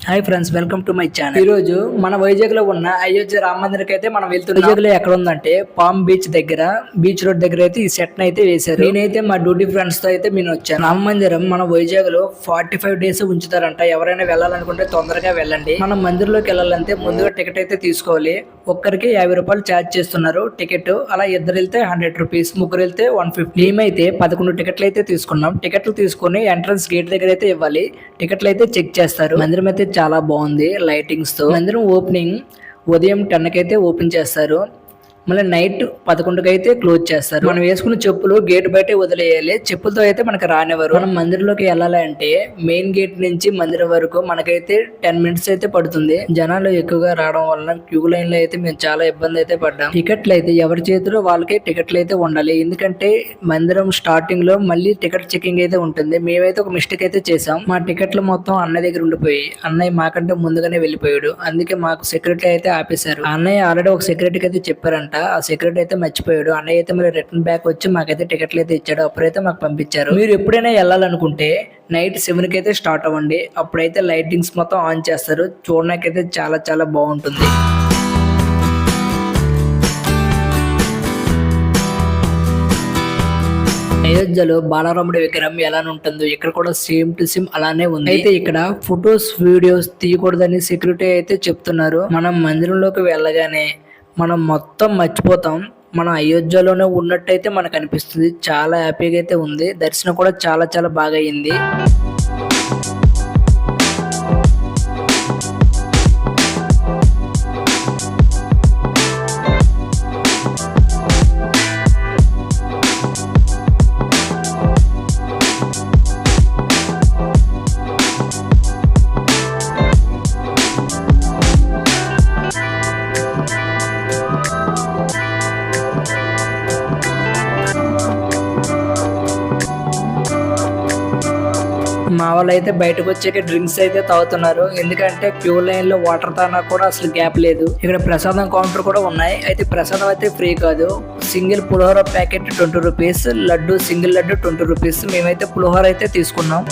Hi friends, welcome to my channel. ఈ రోజు మన వైజాగ్ లో ఉన్న అయోధ్య రామ మందిర్కి అయితే మనం వెళ్తున్నాం. వైజాగ్ లో ఎక్కడ ఉందంటే పామ్ బీచ్ దగ్గర, బీచ్ రోడ్ దగ్గర అయితే ఈ సెట్ అయితే వేశారు. నేనైతే మా డ్యూటీ ఫ్రెండ్స్ తో అయితే నేను వచ్చాను. రామ మందిరం మన వైజాగ్ లో 45 days ఉంచుతారంట. ఎవరైనా వెళ్ళాలనుకుంటే తొందరగా వెళ్ళండి. మనం మందిర్లోకి వెళ్ళాలంటే ముందుగా టికెట్ అయితే తీసుకోవాలి. ఒక్కరికి 50 రూపాయలు ఛార్జ్ చేస్తున్నారు టికెట్. అలా ఇద్దరు వెళ్తే 100 రూపీస్, ముగ్గురు వెళ్తే 150. మేమైతే 11 టికెట్లు అయితే తీసుకున్నాం. టికెట్లు తీసుకుని ఎంట్రన్స్ గేట్ దగ్గర అయితే ఇవ్వాలి. టికెట్లు అయితే చెక్ చేస్తారు. మందిరం అయితే చాలా బాగుంది లైటింగ్స్ తో. మందిరం ఓపెనింగ్ ఉదయం 10 కి అయితే ఓపెన్ చేస్తారు. మళ్ళీ నైట్ 11కి అయితే క్లోజ్ చేస్తారు. మనం వేసుకున్న చెప్పులు గేట్ బయట వదిలేయాలి. చెప్పులతో అయితే మనకు రానివ్వరు. మనం మందిరంలోకి వెళ్ళాలి అంటే మెయిన్ గేట్ నుంచి మందిరం వరకు మనకైతే 10 minutes అయితే పడుతుంది. జనాలు ఎక్కువగా రావడం వలన క్యూ లైన్ లో అయితే మేము చాలా ఇబ్బంది అయితే పడ్డాం. టికెట్లు అయితే ఎవరి చేతిలో వాళ్ళకే టికెట్లు అయితే ఉండాలి. ఎందుకంటే మందిరం స్టార్టింగ్ లో మళ్ళీ టికెట్ చెకింగ్ అయితే ఉంటుంది. మేమైతే ఒక మిస్టేక్ అయితే చేసాం. మా టికెట్లు మొత్తం అన్నయ్య దగ్గర ఉండిపోయి, అన్నయ్య మాకంటే ముందుగానే వెళ్ళిపోయాడు. అందుకే మాకు సెక్యూరిటీ అయితే ఆపేశారు. అన్నయ్య ఆల్రెడీ ఒక సెక్యూరిటీకి అయితే చెప్పారంట. ఆ సెక్యూరిటీ అయితే మర్చిపోయాడు. అన్నయ్య అయితే మరి రిటర్న్ బ్యాక్ వచ్చి మాకైతే టికెట్లు అయితే ఇచ్చాడు. అప్పుడైతే మాకు పంపించారు. మీరు ఎప్పుడైనా వెళ్ళాలనుకుంటే నైట్ 7కి అయితే స్టార్ట్ అవ్వండి. అప్పుడైతే లైటింగ్స్ మొత్తం ఆన్ చేస్తారు. చూడడానికైతే చాలా చాలా బాగుంటుంది. అయోధ్యలో బాలరాముడి విగ్రహం ఎలా ఉంటుందో ఇక్కడ కూడా సేమ్ టు సేమ్ అలానే ఉంది. అయితే ఇక్కడ ఫొటోస్ వీడియోస్ తీయకూడదని సెక్యూరిటీ అయితే చెప్తున్నారు. మనం మందిరంలోకి వెళ్ళగానే మనం మొత్తం మర్చిపోతాం. మనం అయోధ్యలోనే ఉన్నట్టయితే మనకు అనిపిస్తుంది. చాలా హ్యాపీగా అయితే ఉంది. దర్శనం కూడా చాలా చాలా బాగా అయింది. మా వాళ్ళు అయితే బయటకు వచ్చాక డ్రింక్స్ అయితే తాగుతున్నారు. ఎందుకంటే క్యూ లైన్ లో వాటర్ తానా కూడా అసలు గ్యాప్ లేదు. ఇక్కడ ప్రసాదం కౌంటర్ కూడా ఉన్నాయి. అయితే ప్రసాదం అయితే ఫ్రీ కాదు. Single pulihora packet 20 rupees, laddu single laddu 20 rupees. మేమైతే పులిహోర అయితే తీసుకున్నాం.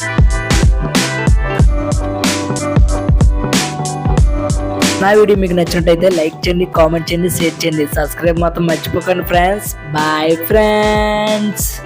నా వీడియో మీకు నచ్చినట్టయితే లైక్ చేయండి, కామెంట్ చేయండి, షేర్ చేయండి, సబ్స్క్రైబ్ మాత్రం మర్చిపోకండి ఫ్రెండ్స్. Bye friends.